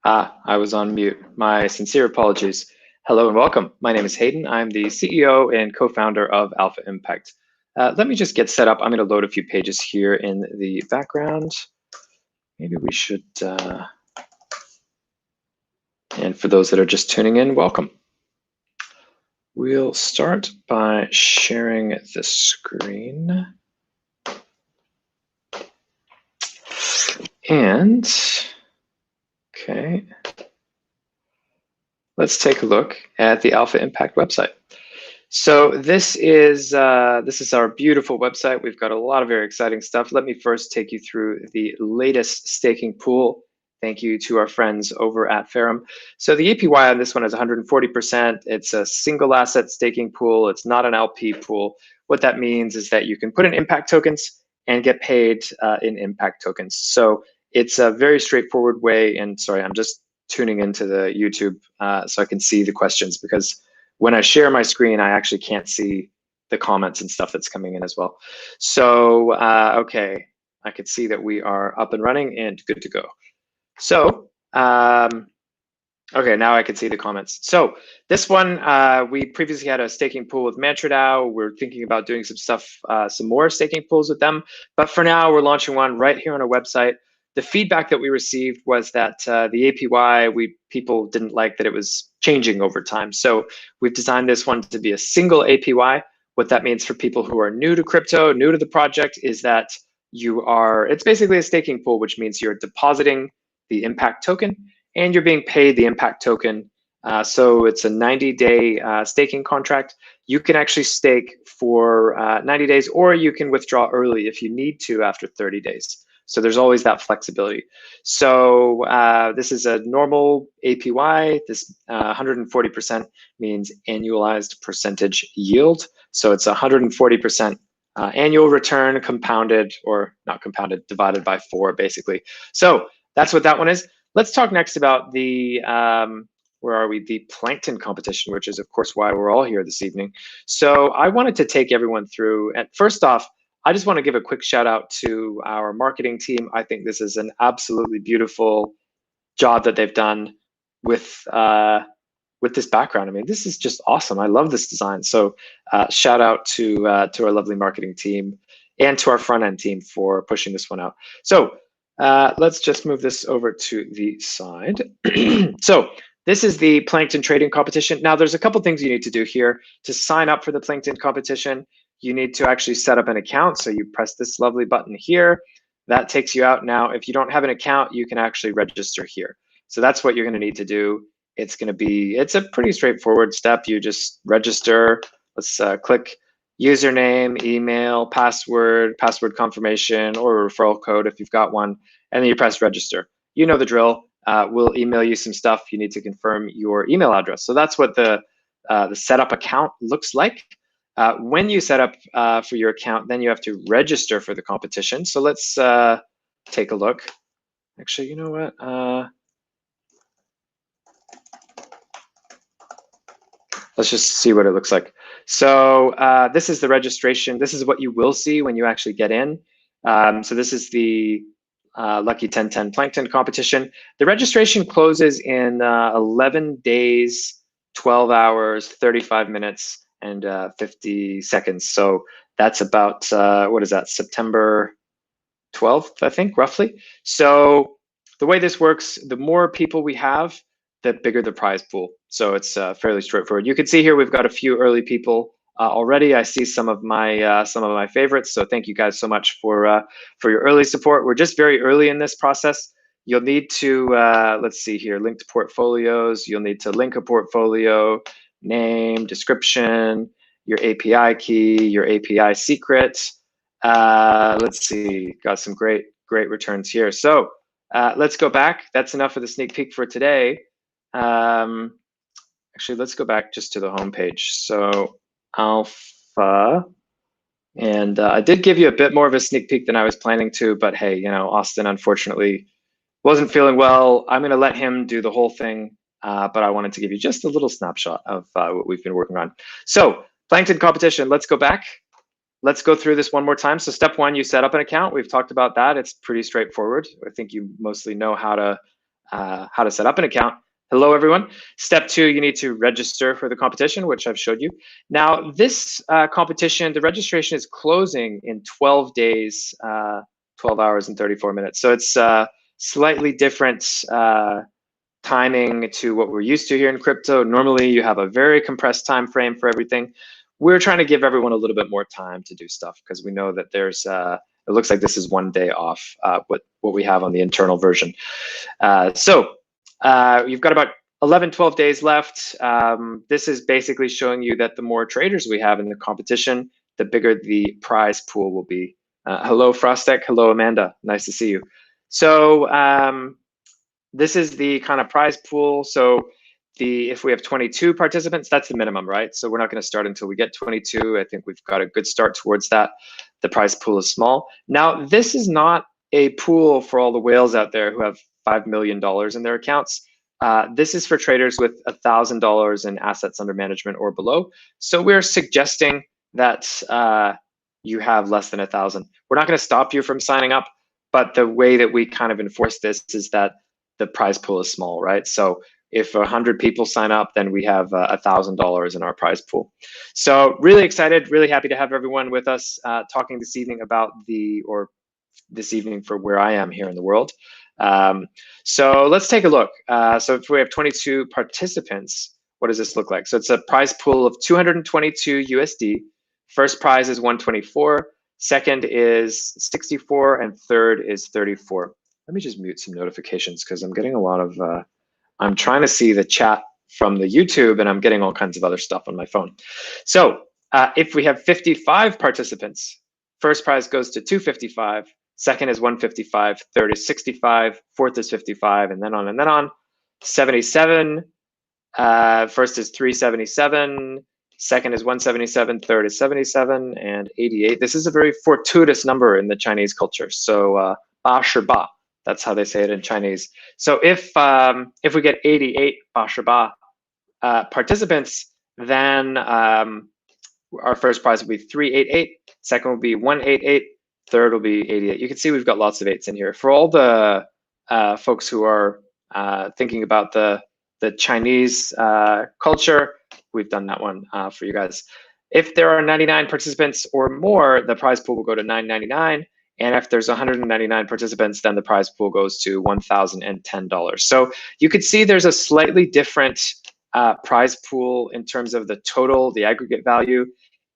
I was on mute. My sincere apologies. Hello and welcome. My name is Hayden. I'm the CEO and co-founder of Alpha Impact. Let me just get set up. I'm going to load a few pages here in the background. Maybe we should, and for those that are just tuning in, welcome. We'll start by sharing the screen. And, okay. Let's take a look at the Alpha Impact website. So this is our beautiful website. We've got a lot of very exciting stuff. Let me first take you through the latest staking pool. Thank you to our friends over at Ferrum. So the APY on this one is 140%. It's a single asset staking pool. It's not an LP pool. What that means is that you can put in impact tokens and get paid in impact tokens. So it's a very straightforward way. And sorry, I'm just tuning into the YouTube so I can see the questions, because when I share my screen, I actually can't see the comments and stuff that's coming in as well. So, okay, I can see that we are up and running and good to go. So, okay, now I can see the comments. So this one, we previously had a staking pool with MantraDAO. We're thinking about doing some stuff, some more staking pools with them. But for now, we're launching one right here on our website. The feedback that we received was that the APY, people didn't like that it was changing over time. So we've designed this one to be a single APY. What that means for people who are new to crypto, new to the project, is that it's basically a staking pool, which means you're depositing the impact token and you're being paid the impact token. So it's a 90-day staking contract. You can actually stake for 90 days, or you can withdraw early if you need to after 30 days. So there's always that flexibility. So this is a normal APY. This 140% means annualized percentage yield. So it's 140% annual return compounded, or not compounded, divided by 4 basically. So that's what that one is. Let's talk next about the, where are we? The Plankton competition, which is of course why we're all here this evening. So I wanted to take everyone through, and first off, I just want to give a quick shout out to our marketing team. I think this is an absolutely beautiful job that they've done with this background. I mean, this is just awesome. I love this design. So shout out to our lovely marketing team and to our front end team for pushing this one out. So let's just move this over to the side. So this is the Plankton trading competition. Now there's a couple things you need to do here to sign up for the Plankton competition. You need to actually set up an account. So you press this lovely button here. That takes you out. Now, if you don't have an account, you can actually register here. So that's what you're going to need to do. It's a pretty straightforward step. You just register. Let's click username, email, password confirmation, or referral code if you've got one, and then you press register. You know the drill. We'll email you some stuff. You need to confirm your email address. So that's what the setup account looks like. When you set up for your account, then you have to register for the competition. So let's take a look. Actually, you know what? Let's just see what it looks like. So this is the registration. This is what you will see when you actually get in. So this is the Lucky 1010 Plankton competition. The registration closes in 11 days, 12 hours, 35 minutes, and 50 seconds. So that's about, what is that, September 12th, I think, roughly. So the way this works, the more people we have, the bigger the prize pool. So it's fairly straightforward. You can see here we've got a few early people already. I see some of my favorites. So thank you guys so much for your early support. We're just very early in this process. You'll need to, let's see here, link to portfolios. You'll need to link a portfolio, name, description, your API key, your API secret. Let's see, got some great returns here. So let's go back. That's enough of the sneak peek for today. Actually, let's go back just to the home page. So Alpha, and I did give you a bit more of a sneak peek than I was planning to, but hey, you know, Austin unfortunately wasn't feeling well. I'm going to let him do the whole thing, but I wanted to give you just a little snapshot of what we've been working on. So Plankton competition, let's go back. Let's go through this one more time. So step one, you set up an account. We've talked about that. It's pretty straightforward. I think you mostly know how to how to set up an account. Hello, everyone. Step 2, you need to register for the competition, which I've showed you. Now, this competition, the registration is closing in 12 days, 12 hours and 34 minutes. So it's slightly different timing to what we're used to here in crypto. Normally, you have a very compressed time frame for everything. We're trying to give everyone a little bit more time to do stuff because we know that there's, it looks like this is 1 day off what we have on the internal version. So you've got about 11, 12 days left. This is basically showing you that the more traders we have in the competition, the bigger the prize pool will be. Hello, Frostek. Hello, Amanda. Nice to see you. So this is the kind of prize pool. So if we have 22 participants, that's the minimum, right? So we're not going to start until we get 22. I think we've got a good start towards that. The prize pool is small. Now, this is not a pool for all the whales out there who have $5 million in their accounts. This is for traders with $1,000 in assets under management or below. So we're suggesting that you have less than 1,000. We're not going to stop you from signing up, but the way that we kind of enforce this is that the prize pool is small, right? So if 100 people sign up, then we have $1,000 in our prize pool. So really excited, really happy to have everyone with us talking this evening about this evening for where I am here in the world. So let's take a look. So if we have 22 participants, what does this look like? So it's a prize pool of 222 USD. First prize is 124, second is 64, and third is 34. Let me just mute some notifications because I'm getting a lot of, I'm trying to see the chat from the YouTube and I'm getting all kinds of other stuff on my phone. So if we have 55 participants, first prize goes to 255, second is 155, third is 65, fourth is 55, and then on and then on. 77, first is 377, second is 177, third is 77, and 88. This is a very fortuitous number in the Chinese culture. So ba shi ba. That's how they say it in Chinese. So if we get 88 ba shi ba participants, then our first prize will be 388, second will be 188, third will be 88. You can see we've got lots of 8s in here. For all the folks who are thinking about the Chinese culture, we've done that one for you guys. If there are 99 participants or more, the prize pool will go to $9.99. And if there's 199 participants, then the prize pool goes to $1,010. So you could see there's a slightly different prize pool in terms of the total, the aggregate value,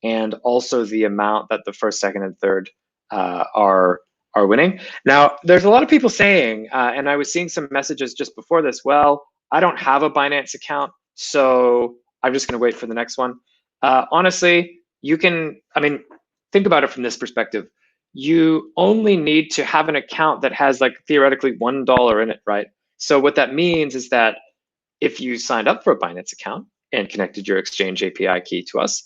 and also the amount that the first, second, and third are winning. Now, there's a lot of people saying, and I was seeing some messages just before this, well, I don't have a Binance account, so I'm just going to wait for the next one. Honestly, you can, I mean, think about it from this perspective. You only need to have an account that has like theoretically $1 in it, right? So what that means is that if you signed up for a Binance account and connected your exchange API key to us,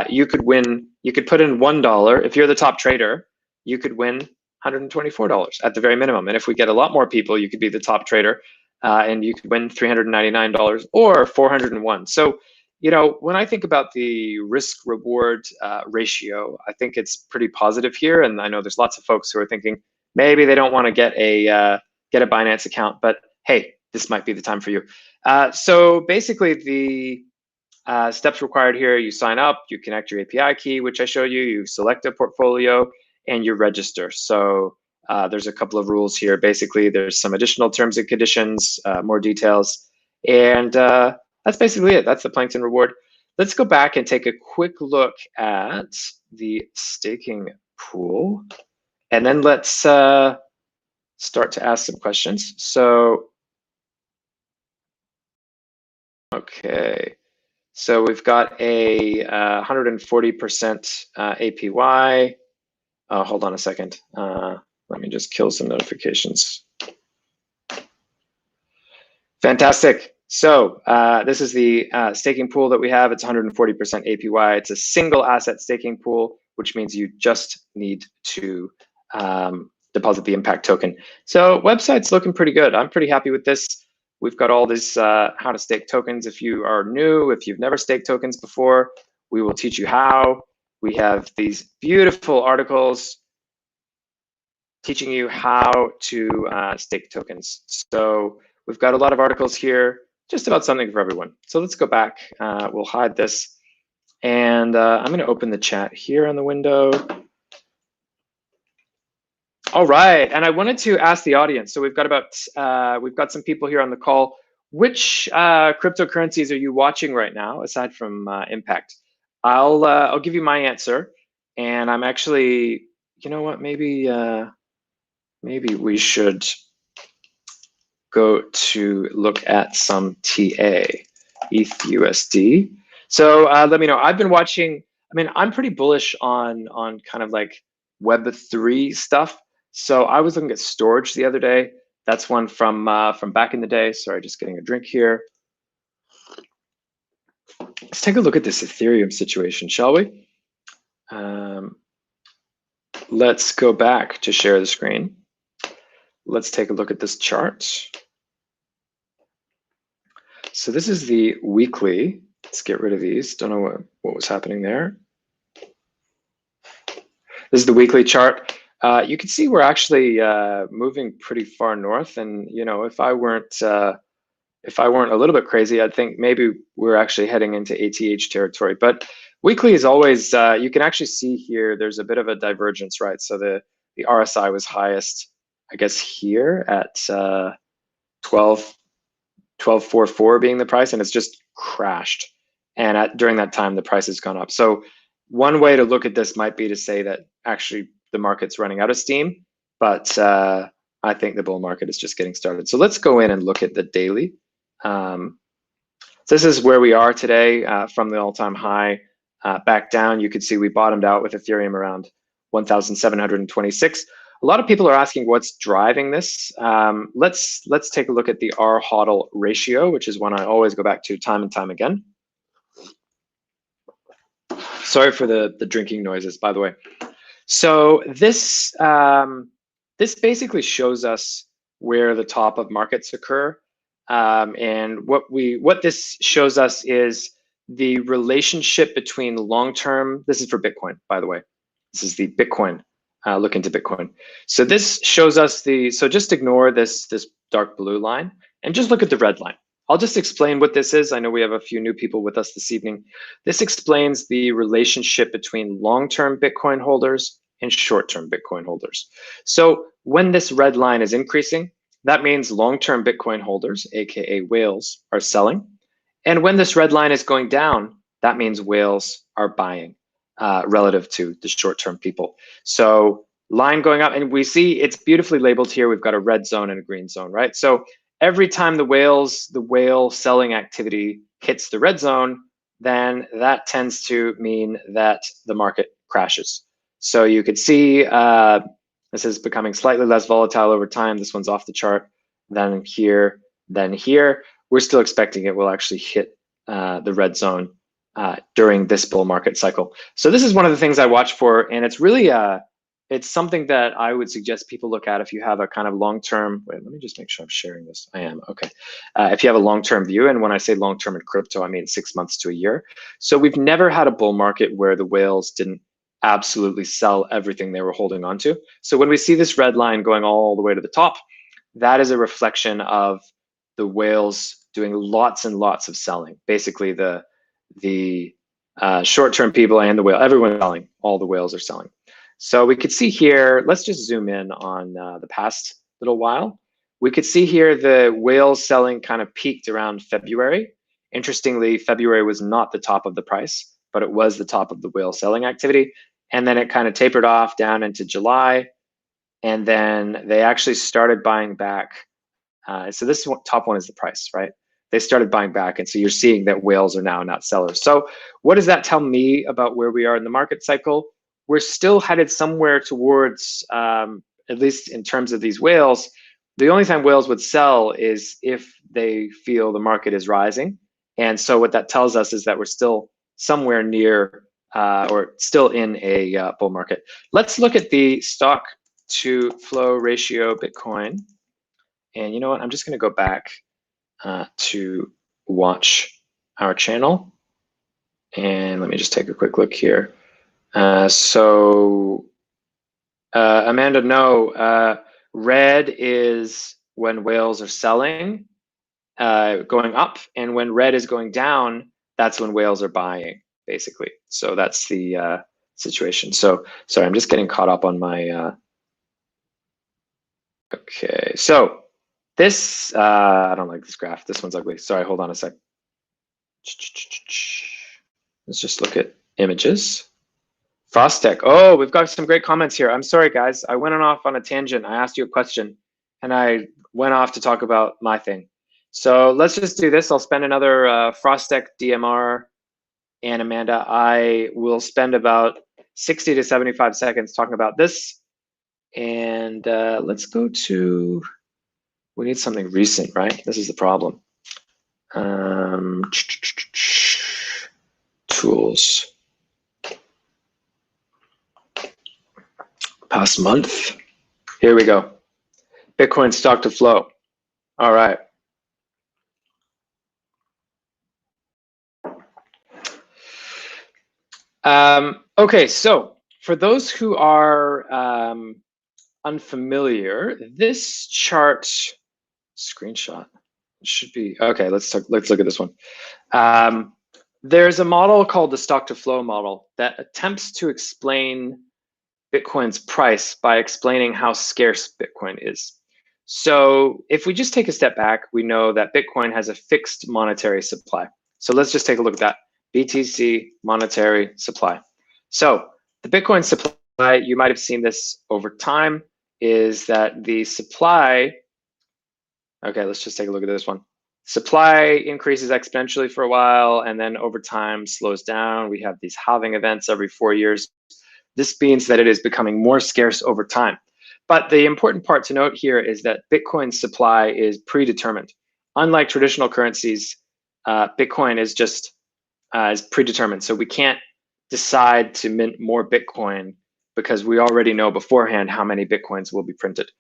you could win, you could put in $1. If you're the top trader, you could win $124 at the very minimum. And if we get a lot more people, you could be the top trader and you could win $399 or 401. So, you know, when I think about the risk reward ratio, I think it's pretty positive here. And I know there's lots of folks who are thinking maybe they don't want to get a Binance account, but hey, this might be the time for you. So basically the steps required here, you sign up, you connect your API key, which I showed you, you select a portfolio, and you register. So there's a couple of rules here. Basically, there's some additional terms and conditions, more details, and that's basically it. That's the Plankton reward. Let's go back and take a quick look at the staking pool, and then let's start to ask some questions. So, okay. So we've got a 140% APY. Hold on a second. Let me just kill some notifications. Fantastic. So this is the staking pool that we have. It's 140% APY. It's a single asset staking pool, which means you just need to deposit the impact token. So website's looking pretty good. I'm pretty happy with this. We've got all this how to stake tokens. If you are new, if you've never staked tokens before, we will teach you how. We have these beautiful articles teaching you how to stake tokens. So We've got a lot of articles here, just about something for everyone. So let's go back. We'll hide this. And I'm going to open the chat here on the window. All right, and I wanted to ask the audience. So we've got some people here on the call. Which cryptocurrencies are you watching right now, aside from Impact? I'll give you my answer, and I'm actually, you know what? Maybe we should go to look at some TA, ETH/USD. So let me know. I've been watching. I mean, I'm pretty bullish on kind of like Web3 stuff. So I was looking at storage the other day. That's one from back in the day. Sorry, just getting a drink here. Let's take a look at this Ethereum situation, shall we? Let's go back to share the screen. Let's take a look at this chart. So this is the weekly. Let's get rid of these. Don't know what was happening there. This is the weekly chart. You can see we're actually moving pretty far north, and you know, if I weren't a little bit crazy, I'd think maybe we're actually heading into ATH territory. But weekly is always, you can actually see here, there's a bit of a divergence, right? So the RSI was highest, I guess, here at 12.44 being the price, and it's just crashed. And during that time, the price has gone up. So one way to look at this might be to say that actually the market's running out of steam, but I think the bull market is just getting started. So let's go in and look at the daily. So this is where we are today from the all-time high back down. You can see we bottomed out with Ethereum around 1,726. A lot of people are asking what's driving this. Let's take a look at the R-HODL ratio, which is one I always go back to time and time again. Sorry for the drinking noises, by the way. So this basically shows us where the top of markets occur. And what this shows us is the relationship between long-term, this is for Bitcoin, by the way. This is the Bitcoin, look into Bitcoin. So this shows us so just ignore this dark blue line and just look at the red line. I'll just explain what this is. I know we have a few new people with us this evening. This explains the relationship between long-term Bitcoin holders and short-term Bitcoin holders. So when this red line is increasing, that means long-term Bitcoin holders, aka whales, are selling. And when this red line is going down, that means whales are buying relative to the short-term people. So line going up, and we see it's beautifully labeled here. We've got a red zone and a green zone, right? So every time the whale selling activity hits the red zone, then that tends to mean that the market crashes. So you could see this is becoming slightly less volatile over time. This one's off the chart, then here, then here. We're still expecting it will actually hit the red zone during this bull market cycle. So this is one of the things I watch for, and it's really it's something that I would suggest people look at if you have a kind of long-term, wait, let me just make sure I'm sharing this. I am, okay. If you have a long-term view, and when I say long-term in crypto, I mean 6 months to a year. So we've never had a bull market where the whales didn't absolutely sell everything they were holding on to. So when we see this red line going all the way to the top, that is a reflection of the whales doing lots and lots of selling. Basically the short-term people and the whale, everyone's selling, all the whales are selling. So we could see here, let's just zoom in on the past little while. We could see here the whales selling kind of peaked around February. Interestingly, February was not the top of the price, but it was the top of the whale selling activity. And then it kind of tapered off down into July. And then they actually started buying back. So this top one is the price, right? They started buying back. And so you're seeing that whales are now not sellers. So what does that tell me about where we are in the market cycle? We're still headed somewhere towards, at least in terms of these whales, the only time whales would sell is if they feel the market is rising. And so what that tells us is that we're still somewhere near or still in a bull market. Let's look at the stock to flow ratio Bitcoin. And you know what? I'm just going to go back to watch our channel. And let me just take a quick look here. Amanda, no, red is when whales are selling going up, and when red is going down, that's when whales are buying, basically. So that's the situation. So sorry, I'm just getting caught up on my. Okay, so this I don't like this graph. This one's ugly. Sorry, hold on a sec. Let's just look at images. Frostech. Oh, we've got some great comments here. I'm sorry, guys. I went off on a tangent. I asked you a question, and I went off to talk about my thing. So let's just do this. I'll spend another Frostech DMR, and Amanda, I will spend about 60 to 75 seconds talking about this. And let's go to, we need something recent, right? This is the problem. Tools. Past month. Here we go. Bitcoin stock to flow. All right. Okay, so for those who are unfamiliar, this chart screenshot should be okay. Let's look at this one. There's a model called the stock to flow model that attempts to explain Bitcoin's price by explaining how scarce Bitcoin is. So if we just take a step back, we know that Bitcoin has a fixed monetary supply. So let's just take a look at that. BTC monetary supply. So the Bitcoin supply, you might have seen this over time, is that the supply, okay, let's just take a look at this one. Supply increases exponentially for a while, and then over time slows down. We have these halving events every 4 years. This means that it is becoming more scarce over time. But the important part to note here is that Bitcoin's supply is predetermined. Unlike traditional currencies, Bitcoin is just is predetermined. So we can't decide to mint more Bitcoin because we already know beforehand how many Bitcoins will be printed.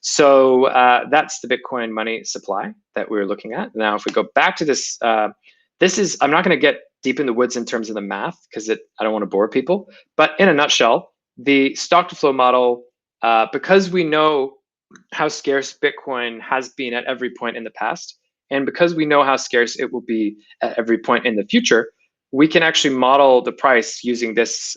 So that's the Bitcoin money supply that we're looking at. Now, if we go back to this, this is, I'm not going to get deep in the woods in terms of the math because I don't want to bore people. But in a nutshell, the stock to flow model, because we know how scarce Bitcoin has been at every point in the past, and because we know how scarce it will be at every point in the future, we can actually model the price using this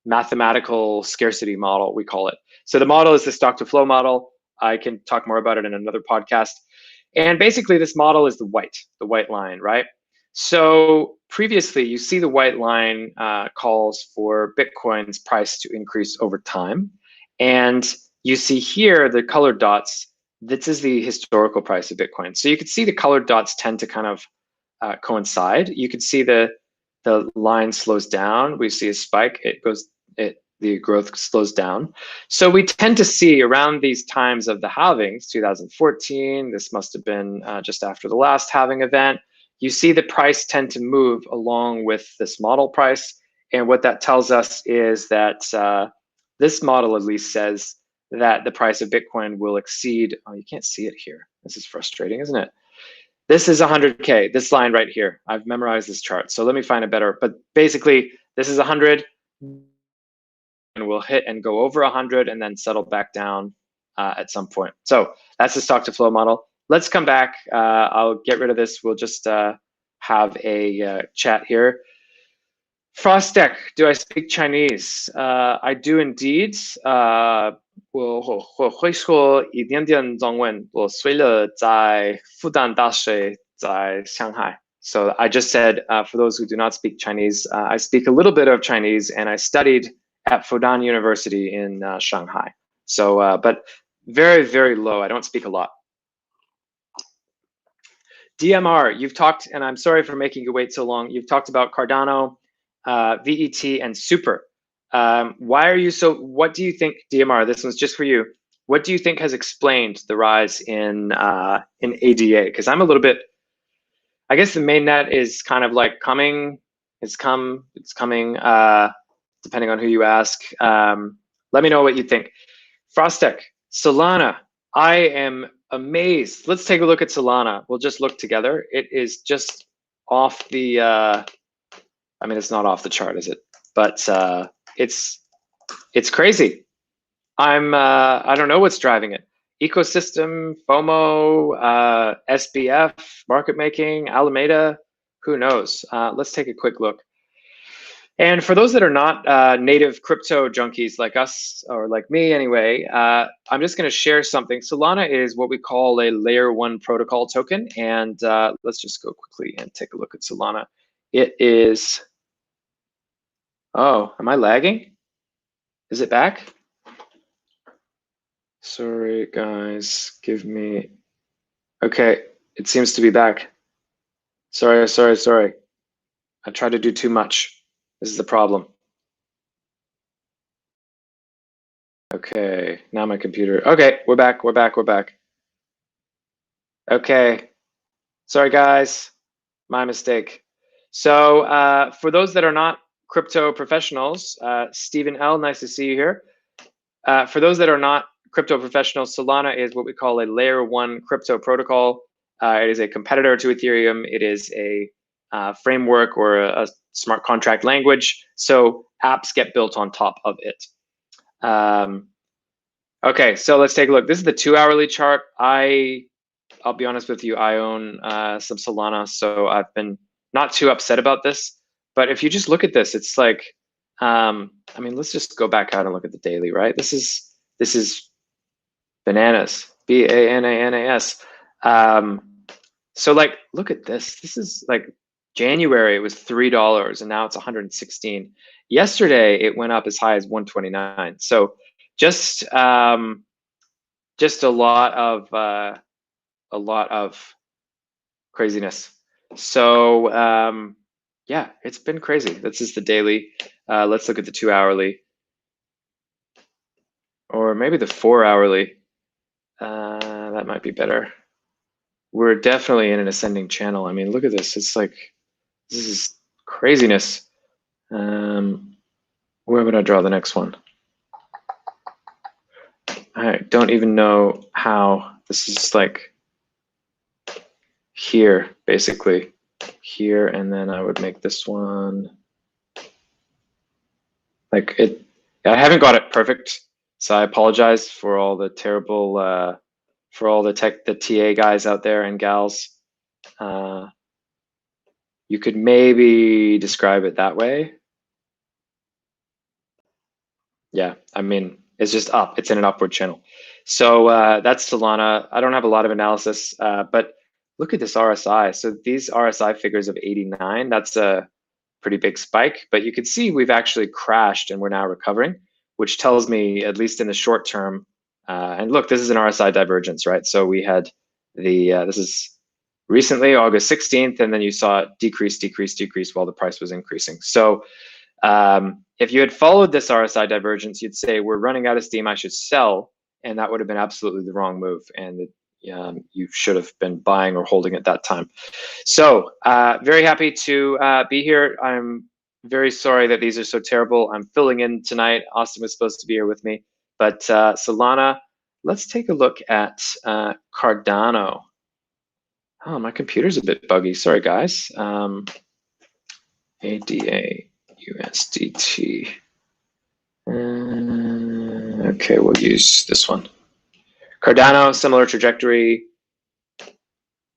mathematical scarcity model, we call it. So the model is the stock to flow model. I can talk more about it in another podcast. And basically this model is the white line, right? So previously you see the white line calls for Bitcoin's price to increase over time. And you see here the colored dots, this is the historical price of Bitcoin. So you can see the colored dots tend to kind of coincide. You can see the line slows down. We see a spike, the growth slows down. So we tend to see around these times of the halvings, 2014, this must have been just after the last halving event, you see the price tend to move along with this model price. And what that tells us is that this model at least says that the price of Bitcoin will exceed, oh, you can't see it here. This is frustrating, isn't it? This is 100K, this line right here. I've memorized this chart, so let me find it better. But basically, this is 100, and we'll hit and go over 100 and then settle back down at some point. So that's the stock to flow model. Let's come back. I'll get rid of this. We'll just have a chat here. Frostech, do I speak Chinese? I do indeed. 我会说一点点中文。我虽了在复旦大学，在上海。So I just said, for those who do not speak Chinese, I speak a little bit of Chinese, and I studied at Fudan University in Shanghai. So, but very, very low. I don't speak a lot. DMR, you've talked, and I'm sorry for making you wait so long. You've talked about Cardano, VET, and Super. Why are you so, what do you think, DMR, this one's just for you. What do you think has explained the rise in ADA? Because I'm a little bit, I guess the mainnet is kind of like coming, it's coming, depending on who you ask. Let me know what you think. Frostech, Solana, I am amazed. Let's take a look at Solana. We'll just look together. It is just off the, I mean, it's not off the chart, is it? But it's crazy. I don't know what's driving it. ecosystem, FOMO, SBF, market making, Alameda, who knows? Let's take a quick look. And for those that are not native crypto junkies like us, or like me anyway, I'm just going to share something. Solana is what we call a layer 1 protocol token. And let's just go quickly and take a look at Solana. It is, oh, am I lagging? Is it back? Sorry, guys, give me, okay, it seems to be back. Sorry. I tried to do too much. This is the problem. Okay, now my computer. Okay, we're back. Okay, sorry guys, my mistake. So for those that are not crypto professionals, Stephen L, nice to see you here. For those that are not crypto professionals, Solana is what we call a layer 1 crypto protocol. It is a competitor to Ethereum. It is a framework or a smart contract language. So apps get built on top of it. Okay, so let's take a look. This is the 2-hourly chart. I'll be honest with you, I own some Solana, so I've been not too upset about this. But if you just look at this, it's like, I mean, let's just go back out and look at the daily, right? This is bananas, BANANAS. So like, look at this. This is like January, it was $3, and now it's 116. Yesterday, it went up as high as 129. So just a lot of craziness. So yeah, it's been crazy. This is the daily. Let's look at the 2-hourly, or maybe the 4-hourly. That might be better. We're definitely in an ascending channel. I mean, look at this. It's like, this is craziness. Where would I draw the next one? I don't even know how. This is like here, basically. Here, and then I would make this one like it. I haven't got it perfect, so I apologize for all the terrible, for all the TA guys out there and gals. You could maybe describe it that way. Yeah, I mean, it's just up. It's in an upward channel. So that's Solana. I don't have a lot of analysis, but look at this RSI. So these RSI figures of 89, that's a pretty big spike, but you can see we've actually crashed and we're now recovering, which tells me, at least in the short term, and look, this is an RSI divergence, right? So we had the, this is recently August 16th, and then you saw it decrease while the price was increasing. So if you had followed this RSI divergence, you'd say, we're running out of steam, I should sell, and that would have been absolutely the wrong move, and you should have been buying or holding at that time. So very happy to be here. I'm very sorry that these are so terrible. I'm filling in tonight. Austin was supposed to be here with me, but Solana, let's take a look at Cardano. Oh, my computer's a bit buggy. Sorry, guys. ADA USDT. Okay, we'll use this one. Cardano, similar trajectory.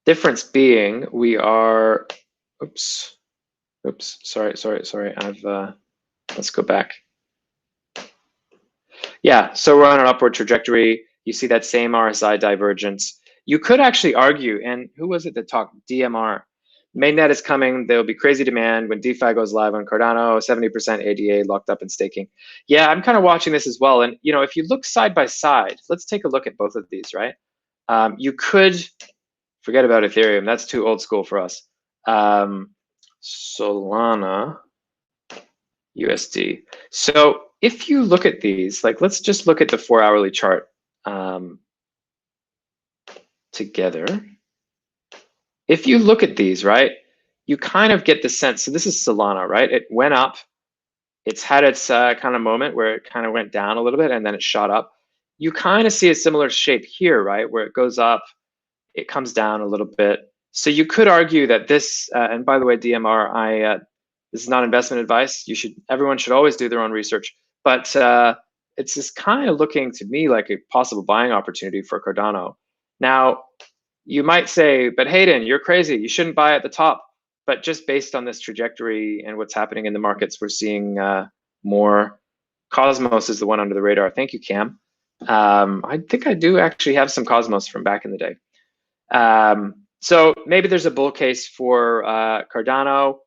Difference being, we are, oops, sorry. Let's go back. Yeah, so we're on an upward trajectory. You see that same RSI divergence. You could actually argue, and who was it that talked? DMR. Mainnet is coming. There'll be crazy demand when DeFi goes live on Cardano, 70% ADA locked up in staking. Yeah, I'm kind of watching this as well. And if you look side by side, let's take a look at both of these, right? You could forget about Ethereum. That's too old school for us. Solana USD. So if you look at these, like, let's just look at the 4-hourly chart together. If you look at these, right, you kind of get the sense. So this is Solana, right? It went up. It's had its kind of moment where it kind of went down a little bit and then it shot up. You kind of see a similar shape here, right, where it goes up, it comes down a little bit. So you could argue that this, and by the way, DMR, this is not investment advice. Everyone should always do their own research. But it's just kind of looking to me like a possible buying opportunity for Cardano. Now, you might say, but Hayden, you're crazy. You shouldn't buy at the top. But just based on this trajectory and what's happening in the markets, we're seeing more. Cosmos is the one under the radar. Thank you, Cam. I think I do actually have some Cosmos from back in the day. So maybe there's a bull case for Cardano.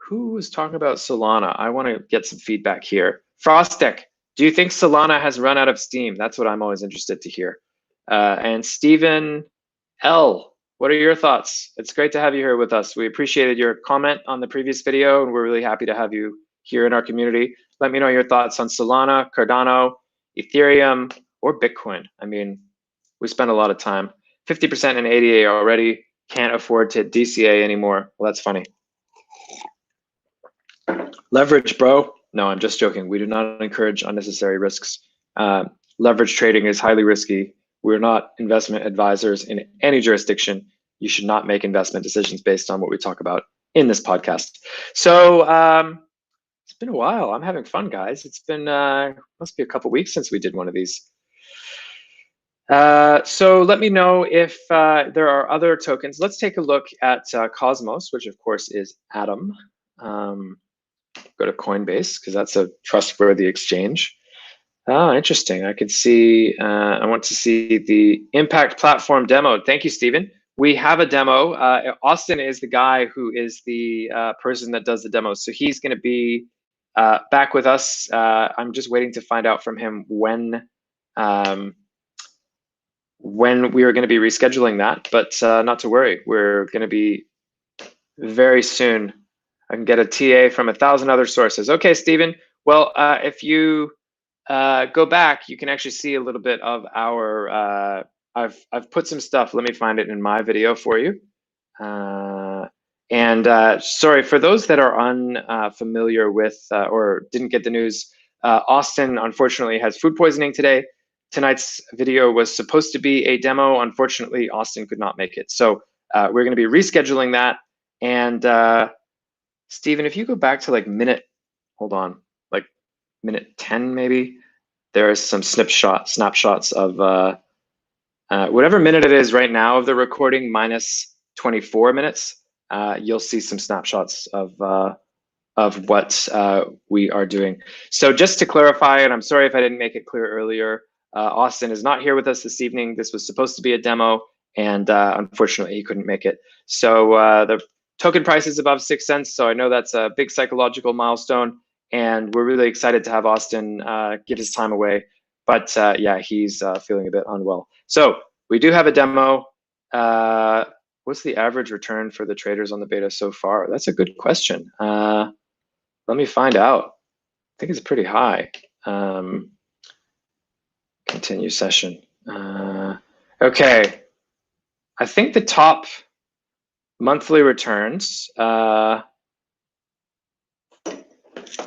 Who was talking about Solana? I want to get some feedback here. Frostic, do you think Solana has run out of steam? That's what I'm always interested to hear. And Stephen L, what are your thoughts? It's great to have you here with us. We appreciated your comment on the previous video, and we're really happy to have you here in our community. Let me know your thoughts on Solana, Cardano, Ethereum, or Bitcoin. I mean, we spend a lot of time. 50% in ADA already, can't afford to DCA anymore. Well, that's funny. Leverage, bro. No, I'm just joking. We do not encourage unnecessary risks. Leverage trading is highly risky. We're not investment advisors in any jurisdiction. You should not make investment decisions based on what we talk about in this podcast. So it's been a while. I'm having fun, guys. It's been, must be a couple weeks since we did one of these. So let me know if there are other tokens. Let's take a look at Cosmos, which of course is Atom. Go to Coinbase because that's a trustworthy exchange. Oh, interesting. I could see, I want to see the Impact Platform demo. Thank you, Stephen. We have a demo. Austin is the guy who is the person that does the demo. So he's going to be back with us. I'm just waiting to find out from him when we are going to be rescheduling that, but not to worry. We're going to be very soon. I can get a TA from 1,000 other sources. Okay, Stephen. Well, if you go back, you can actually see a little bit of our, I've put some stuff, let me find it in my video for you. Sorry, for those that are unfamiliar with or didn't get the news, Austin unfortunately has food poisoning today. Tonight's video was supposed to be a demo. Unfortunately, Austin could not make it. So we're gonna be rescheduling that. And Stephen, if you go back to like hold on, like minute 10 maybe, there is some snapshots of whatever minute it is right now of the recording minus 24 minutes. You'll see some snapshots of what we are doing. So just to clarify, and I'm sorry if I didn't make it clear earlier, Austin is not here with us this evening. This was supposed to be a demo, and unfortunately he couldn't make it. So the token price is above 6 cents, so I know that's a big psychological milestone, and we're really excited to have Austin give his time away. But yeah, he's feeling a bit unwell. So we do have a demo. What's the average return for the traders on the beta so far? That's a good question. Let me find out. I think it's pretty high. Continue session. Okay. I think the top monthly returns.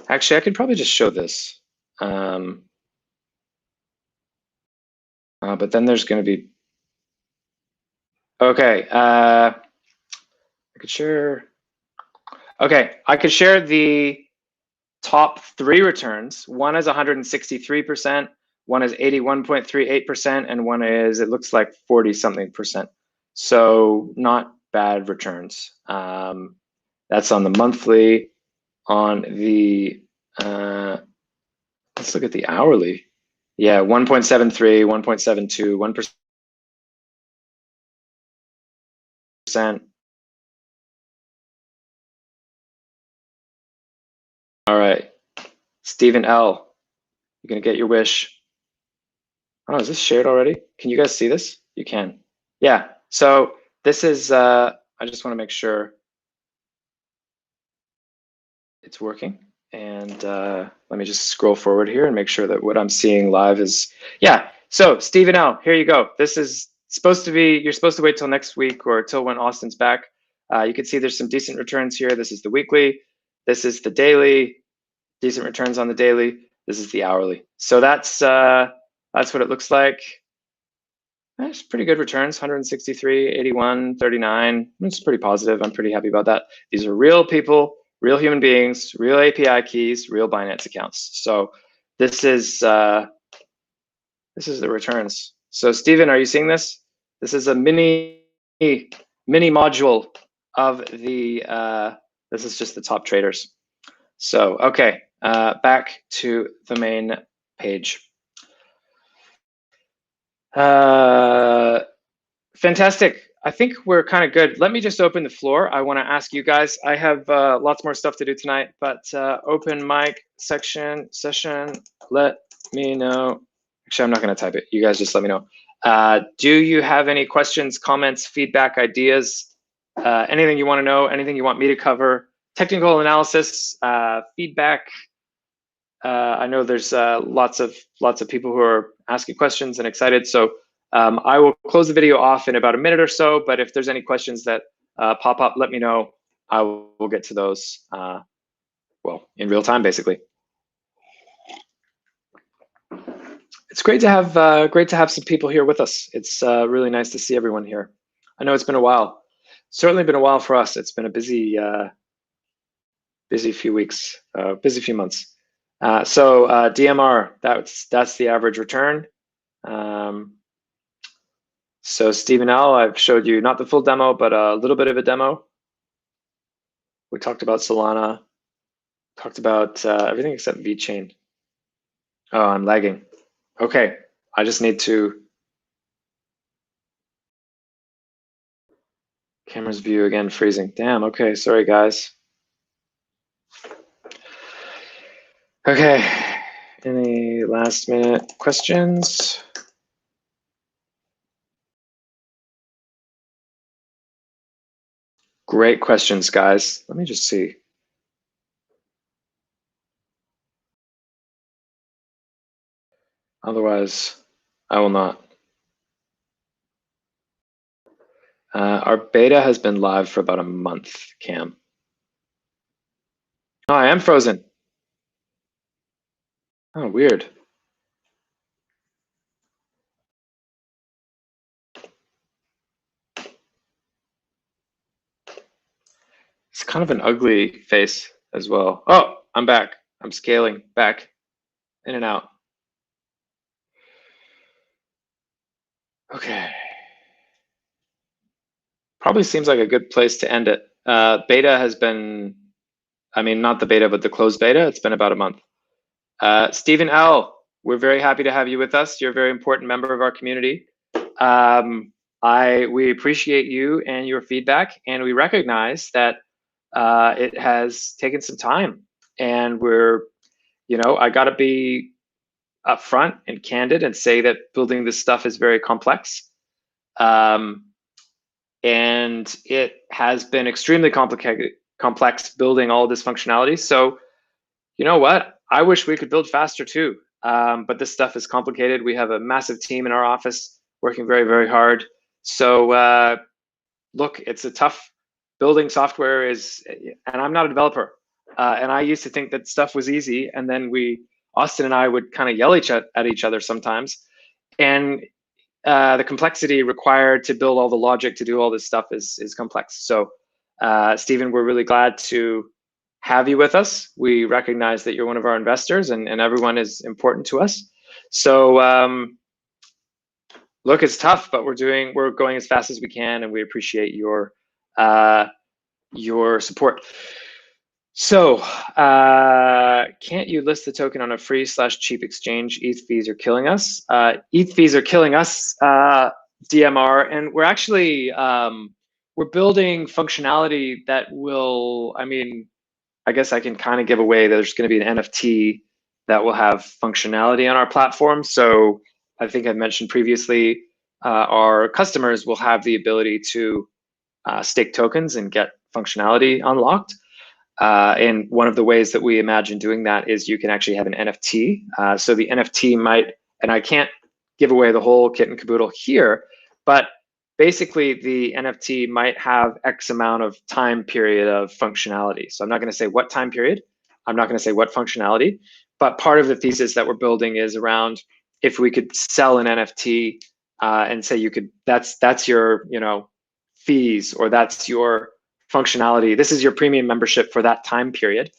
Actually, I could probably just show this. But then there's going to be. Okay. I could share. Okay, I could share the top 3 returns. One is 163%, one is 81.38%, and one is, it looks like 40-something%. So not bad returns. That's on the monthly. On the, let's look at the hourly. Yeah, 1.73, 1.72, 1%. All right, Stephen L, you're gonna get your wish. Oh, is this shared already? Can you guys see this? You can. Yeah, so this is, I just wanna make sure it's working. And let me just scroll forward here and make sure that what I'm seeing live is, yeah. So Stephen L, here you go. This is supposed to be, you're supposed to wait till next week or till when Austin's back. You can see there's some decent returns here. This is the weekly. This is the daily, decent returns on the daily. This is the hourly. So that's what it looks like. That's pretty good returns, 163, 81, 39. It's pretty positive. I'm pretty happy about that. These are real people, real human beings, real API keys, real Binance accounts. So this is the returns. So Stephen, are you seeing this? This is a mini module of the, this is just the top traders. So, okay, back to the main page. Fantastic. I think we're kind of good. Let me just open the floor. I want to ask you guys, I have lots more stuff to do tonight, but open mic session, let me know. Actually, I'm not going to type it. You guys just let me know. Do you have any questions, comments, feedback, ideas, anything you want to know, anything you want me to cover, technical analysis, feedback? I know there's lots of people who are asking questions and excited. So I will close the video off in about a minute or so, but if there's any questions that pop up, let me know. I will get to those, well, in real time, basically. It's great to have some people here with us. It's really nice to see everyone here. I know it's been a while. Certainly been a while for us. It's been a busy few weeks, busy few months. So DMR, that's the average return. So Stephen L, I've showed you not the full demo, but a little bit of a demo. We talked about Solana, talked about everything except VeChain. Oh, I'm lagging. Okay, I just need to. Camera's view again freezing. Damn, okay, sorry guys. Okay, any last minute questions? Great questions, guys. Let me just see. Otherwise, I will not. Our beta has been live for about a month, Cam. Oh, I am frozen. Oh, weird. It's kind of an ugly face as well. Oh, I'm back. I'm scaling back, in and out. Okay. Probably seems like a good place to end it. Beta has been, I mean, not the beta, but the closed beta. It's been about a month. Stephen L, we're very happy to have you with us. You're a very important member of our community. We appreciate you and your feedback, and we recognize that it has taken some time, and we're, I got to be upfront and candid and say that building this stuff is very complex. And it has been extremely complex building all this functionality. So, you know what? I wish we could build faster too. But this stuff is complicated. We have a massive team in our office working very, very hard. So look, it's a tough building software and I'm not a developer. And I used to think that stuff was easy. And then Austin and I would kind of yell at each other sometimes. And the complexity required to build all the logic to do all this stuff is complex. So Stephen, we're really glad to have you with us. We recognize that you're one of our investors, and everyone is important to us. So look, it's tough, but we're going as fast as we can, and we appreciate your support. So can't you list the token on a free/cheap exchange? ETH fees are killing us. ETH fees are killing us, DMR, and we're actually we're building functionality that will, I guess I can kind of give away that there's going to be an NFT that will have functionality on our platform. So I think I've mentioned previously, our customers will have the ability to stake tokens and get functionality unlocked. And one of the ways that we imagine doing that is you can actually have an NFT. So the NFT might, and I can't give away the whole kit and caboodle here, but basically the NFT might have X amount of time period of functionality. So I'm not going to say what time period, I'm not going to say what functionality, but part of the thesis that we're building is around if we could sell an NFT and say you could, that's your, fees, or that's your functionality. This is your premium membership for that time period.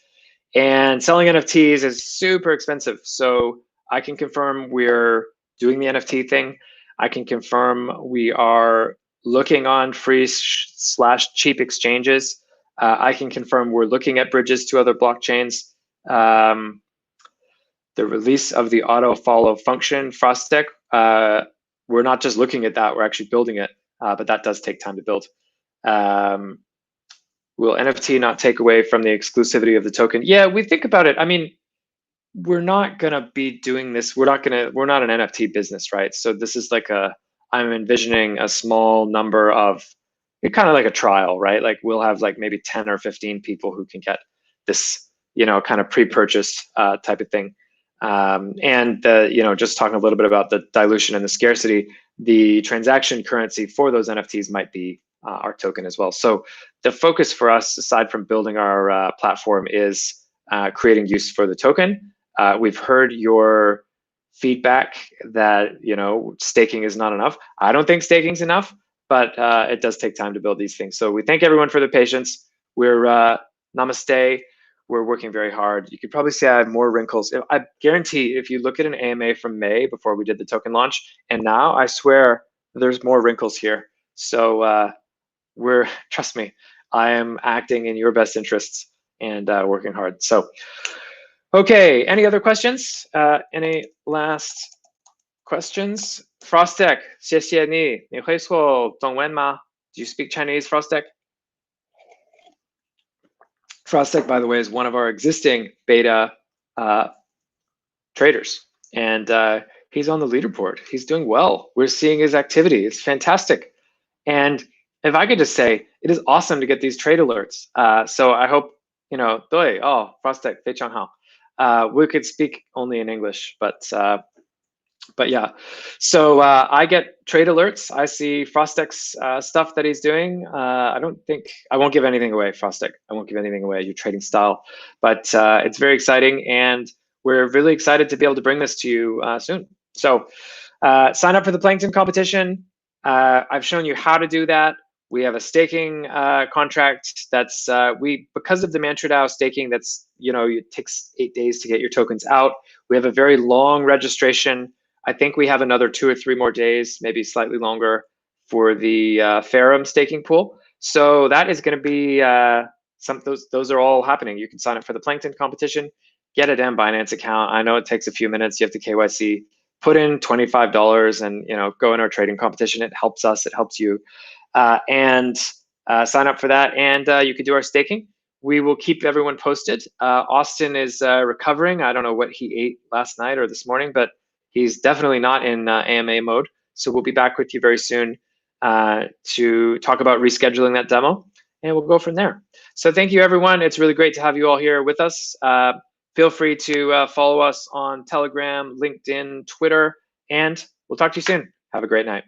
And selling NFTs is super expensive. So I can confirm we're doing the NFT thing. I can confirm we are looking on free/cheap exchanges. I can confirm we're looking at bridges to other blockchains. The release of the auto follow function, Frostek, we're not just looking at that, we're actually building it, but that does take time to build. Will NFT not take away from the exclusivity of the token? Yeah, we think about it. I mean, we're not gonna be doing this. We're not an NFT business, right? So this is like I'm envisioning a small number of, kind of like a trial, right? Like we'll have like maybe 10 or 15 people who can get this, kind of pre-purchase type of thing. And just talking a little bit about the dilution and the scarcity, the transaction currency for those NFTs might be our token as well. So the focus for us, aside from building our platform, is creating use for the token. We've heard your feedback that staking is not enough. I don't think staking is enough, but it does take time to build these things. So we thank everyone for their patience. We're namaste. We're working very hard. You could probably say I have more wrinkles. I guarantee if you look at an AMA from May before we did the token launch, and now I swear there's more wrinkles here. So trust me, I am acting in your best interests and working hard. So, okay, any other questions? Any last questions? Frostek, 谢谢你。你会说中文吗? Do you speak Chinese, Frostek? Frostek, by the way, is one of our existing beta traders, and he's on the leaderboard. He's doing well. We're seeing his activity. It's fantastic. And if I could just say, it is awesome to get these trade alerts. So I hope,对, Frostek, 非常好. We could speak only in English, but yeah. So I get trade alerts. I see Frostek's stuff that he's doing. I won't give anything away, Frostek. I won't give anything away, your trading style. But it's very exciting, and we're really excited to be able to bring this to you soon. So sign up for the Plankton competition. I've shown you how to do that. We have a staking contract that's because of the MantraDAO staking, that's it takes 8 days to get your tokens out. We have a very long registration. I think we have another 2 or 3 more days, maybe slightly longer, for the Ferrum staking pool. So that is going to be those are all happening. You can sign up for the Plankton competition, get a damn Binance account. I know it takes a few minutes. You have to KYC. Put in $25 and go in our trading competition. It helps us. It helps you. And sign up for that, and you could do our staking. We will keep everyone posted. Austin is recovering. I don't know what he ate last night or this morning, but he's definitely not in AMA mode. So we'll be back with you very soon to talk about rescheduling that demo, and we'll go from there. So thank you, everyone. It's really great to have you all here with us. Feel free to follow us on Telegram, LinkedIn, Twitter, and we'll talk to you soon. Have a great night.